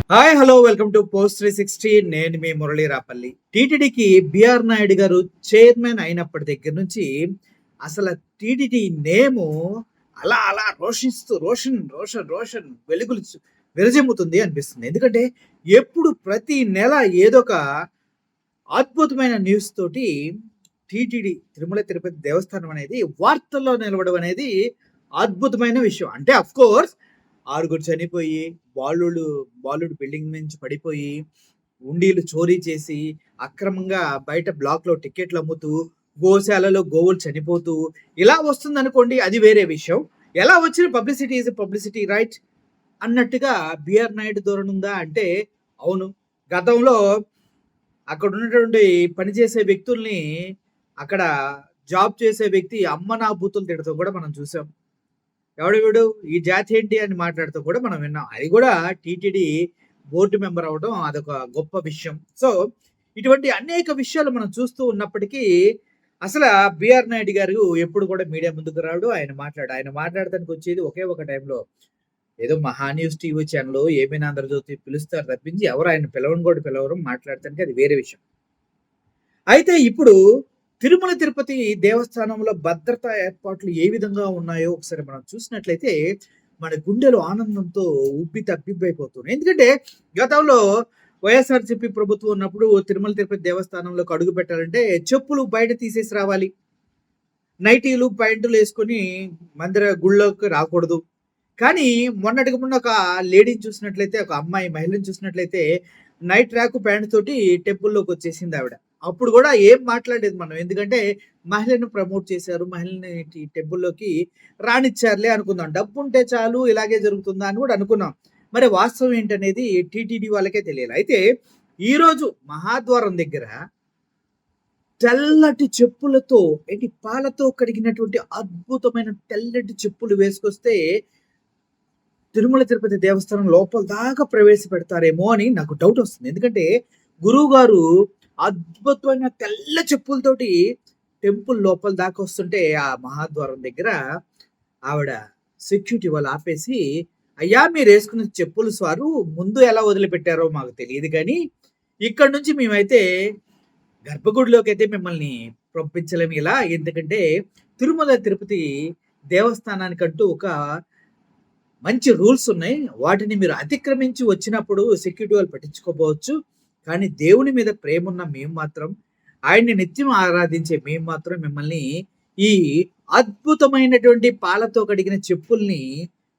Hi hello welcome to post 360. నేను మీ మురళీ రాపల్లి. టీటీడీకి BR Naidu గారు చైర్మన్ అయినప్పటి దగ్గర నుంచి అసలు టీటీడీ నేము అలా అలా రోషిస్తూ రోషన్ రోషన్ రోషన్ వెలుగులు విరజిమ్ముతుంది అనిపిస్తుంది. ఎందుకంటే ఎప్పుడు ప్రతి నెల ఏదో ఒక అద్భుతమైన న్యూస్ తోటి టీటీడీ తిరుమల తిరుపతి దేవస్థానం అనేది వార్తల్లో నిలవడం అనేది అద్భుతమైన విషయం. అంటే అఫ్ కోర్స్ ఆరుగురు చనిపోయి, బాలుడు బిల్డింగ్ నుంచి పడిపోయి, ఉండీలు చోరీ చేసి, అక్రమంగా బయట బ్లాక్‌లో టికెట్లు అమ్ముతూ, గోశాలలో గోవులు చనిపోతూ, ఇలా వస్తుందనుకోండి అది వేరే విషయం. ఎలా వచ్చిన పబ్లిసిటీ ఈజ్ పబ్లిసిటీ రైట్ అన్నట్టుగా బిఆర్ నాయుడు ధోరణి అంటే అవును. గతంలో అక్కడ ఉన్నటువంటి పనిచేసే వ్యక్తుల్ని, అక్కడ జాబ్ చేసే వ్యక్తి అమ్మ నా బూతులు తిడతాం కూడా మనం చూసాం. ఎవడు వీడు ఈ జాతి ఏంటి అని మాట్లాడుతూ కూడా మనం విన్నాం. అది కూడా టీటీడీ బోర్డు మెంబర్ అవ్వడం అదొక గొప్ప విషయం. సో ఇటువంటి అనేక విషయాలు మనం చూస్తూ ఉన్నప్పటికీ అసలు బిఆర్ నాయుడు గారు ఎప్పుడు కూడా మీడియా ముందుకు రాడు. ఆయన మాట్లాడటానికి వచ్చేది ఒకే ఒక టైంలో ఏదో మహా న్యూస్ టీవీ ఛానల్ ఏమైనా ఆంధ్రజ్యోతి పిలుస్తారు తప్పించి ఎవరు ఆయన పిలవరు మాట్లాడటానికి అది వేరే విషయం. అయితే ఇప్పుడు తిరుమల తిరుపతి దేవస్థానంలో భద్రతా ఏర్పాట్లు ఏ విధంగా ఉన్నాయో ఒకసారి మనం చూసినట్లయితే మన గుండెలు ఆనందంతో ఉబ్బి తబ్బిబ్బైపోతున్నాయి. ఎందుకంటే గతంలో వైఎస్ఆర్సీపీ ప్రభుత్వం ఉన్నప్పుడు తిరుమల తిరుపతి దేవస్థానంలోకి అడుగు పెట్టాలంటే చెప్పులు బయట తీసేసి రావాలి, నైటీలు ప్యాంటులు వేసుకొని గుళ్ళోకి రాకూడదు. కానీ మొన్నటికి మొన్న ఒక లేడీని చూసినట్లయితే, ఒక అమ్మాయి మహిళను చూసినట్లయితే నైట్ ట్రాక్ ప్యాంట్ తోటి టెంపుల్లోకి వచ్చేసింది ఆవిడ. అప్పుడు కూడా ఏం మాట్లాడలేదు మనం. ఎందుకంటే మహిళను ప్రమోట్ చేశారు, మహిళని టెంపుల్లోకి రానిచ్చారులే అనుకుందాం. డబ్బు ఉంటే చాలు ఇలాగే జరుగుతుందా అని కూడా అనుకున్నాం. మరి వాస్తవం ఏంటనేది టీటీడీ వాళ్ళకే తెలియాలి. అయితే ఈరోజు మహాద్వారం దగ్గర తెల్లటి చెప్పులతో, ఏంటి పాలతో కడిగినటువంటి అద్భుతమైన తెల్లటి చెప్పులు వేసుకొస్తే తిరుమల తిరుపతి దేవస్థానం లోపల దాకా ప్రవేశపెడతారేమో అని నాకు డౌట్ వస్తుంది. ఎందుకంటే గురువు గారు అద్భుతమైన తెల్ల చెప్పులతోటి టెంపుల్ లోపల దాకా వస్తుంటే ఆ మహాద్వారం దగ్గర ఆవిడ సెక్యూరిటీ వాళ్ళు ఆపేసి, అయ్యా మీరు వేసుకున్న చెప్పులు స్వారు ముందు ఎలా వదిలిపెట్టారో మాకు తెలియదు, కానీ ఇక్కడ నుంచి మేమైతే గర్భగుడిలోకి అయితే మిమ్మల్ని పంపించలేము ఇలా. ఎందుకంటే తిరుమల తిరుపతి దేవస్థానానికంటూ ఒక మంచి రూల్స్ ఉన్నాయి. వాటిని మీరు అతిక్రమించి వచ్చినప్పుడు సెక్యూరిటీ వాళ్ళు పట్టించుకోపోవచ్చు. కానీ దేవుని మీద ప్రేమ ఉన్న మేము మాత్రం, ఆయన్ని నిత్యం ఆరాధించే మేము మాత్రం మిమ్మల్ని ఈ అద్భుతమైనటువంటి పాలతో కడిగిన చెప్పుల్ని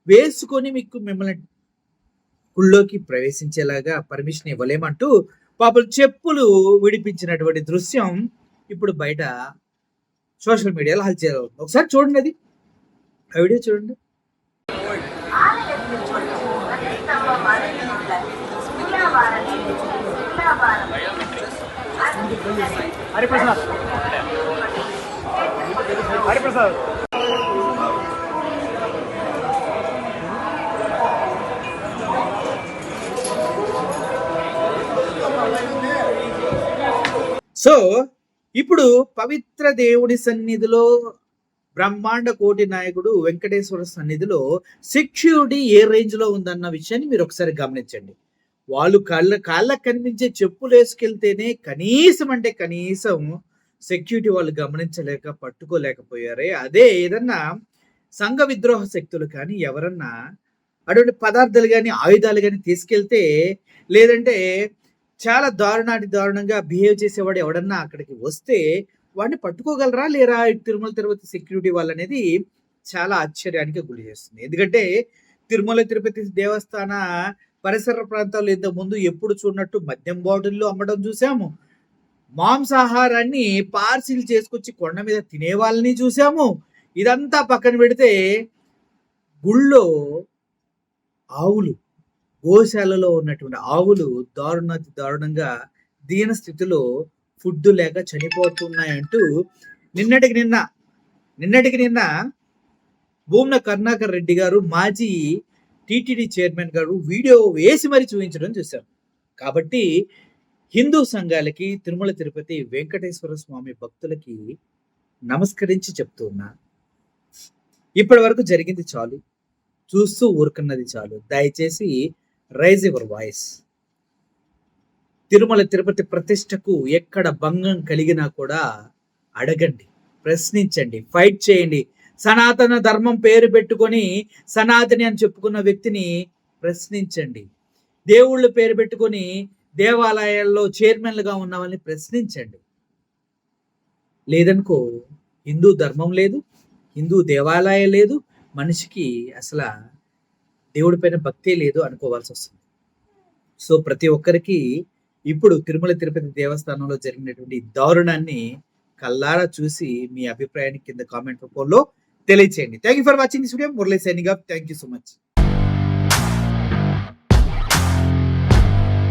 వేసుకొని మిమ్మల్ని గుళ్ళోకి ప్రవేశించేలాగా పర్మిషన్ ఇవ్వలేమంటూ పాపం చెప్పులు విడిపించినటువంటి దృశ్యం ఇప్పుడు బయట సోషల్ మీడియాలో హల్చల్ అవుతుంది. ఒకసారి చూడండి, అది ఆ వీడియో చూడండి. హరిప్రసాద్ సో ఇప్పుడు పవిత్ర దేవుడి సన్నిధిలో, బ్రహ్మాండ కోటి నాయకుడు వెంకటేశ్వర సన్నిధిలో సెక్యూరిటీ ఏ రేంజ్ లో ఉందన్న విషయాన్ని మీరు ఒకసారి గమనించండి. వాళ్ళు కాళ్ళకు కనిపించే చెప్పులు వేసుకెళ్తేనే కనీసం సెక్యూరిటీ వాళ్ళు గమనించలేక పట్టుకోలేకపోయారే. అదే ఏదన్నా సంఘ విద్రోహ శక్తులు కానీ ఎవరన్నా అటువంటి పదార్థాలు కానీ ఆయుధాలు కానీ తీసుకెళ్తే, లేదంటే చాలా దారుణంగా బిహేవ్ చేసేవాడు ఎవడన్నా అక్కడికి వస్తే వాడిని పట్టుకోగలరా లేరా తిరుమల తిరుపతి సెక్యూరిటీ వాళ్ళనేది చాలా ఆశ్చర్యానికి గురి చేస్తుంది. ఎందుకంటే తిరుమల తిరుపతి దేవస్థాన పరిసర ప్రాంతాల్లో ఇంత ముందు ఎప్పుడు చూడనట్టు మద్యం బాటిల్లో అమ్మడం చూసాము. మాంసాహారాన్ని పార్సిల్ చేసుకొచ్చి కొండ మీద తినే వాళ్ళని చూసాము. ఇదంతా పక్కన పెడితే గుళ్ళో ఆవులు, గోశాలలో ఉన్నటువంటి ఆవులు దారుణంగా దీన స్థితిలో ఫుడ్ లేక చనిపోతున్నాయంటూ నిన్నటికి నిన్న భూమన కరుణాకర్ రెడ్డి గారు, మాజీ టీటీడీ చైర్మన్ గారు వీడియో వేసి మరి చూపించడం చూశాం. కాబట్టి హిందూ సంఘాలకి, తిరుమల తిరుపతి వెంకటేశ్వర స్వామి భక్తులకి నమస్కరించి చెప్తున్నా, ఇప్పటి వరకు జరిగింది చాలు, చూస్తూ ఊరుకున్నది చాలు. దయచేసి raise your voice. Tirumala Tirupati ప్రతిష్టకు ఎక్కడ భంగం కలిగినా కూడా అడగండి, ప్రశ్నించండి, ఫైట్ చేయండి. సనాతన ధర్మం పేరు పెట్టుకొని సనాతని అని చెప్పుకున్న వ్యక్తిని ప్రశ్నించండి. దేవుళ్ళ పేరు పెట్టుకొని దేవాలయాల్లో చైర్మన్లుగా ఉన్న వాళ్ళని ప్రశ్నించండి. లేదనుకో హిందూ ధర్మం లేదు, హిందూ దేవాలయం లేదు, మనిషికి అసలు దేవుడి పైన భక్తే లేదు అనుకోవాల్సి వస్తుంది. సో ప్రతి ఒక్కరికి ఇప్పుడు తిరుమల తిరుపతి దేవస్థానంలో జరిగినటువంటి దారుణాన్ని కల్లారా చూసి మీ అభిప్రాయాన్ని కింద కామెంట్ రూపంలో తెలియచేయండి. Thank you for watching this video. Murali signing off. Thank you so much.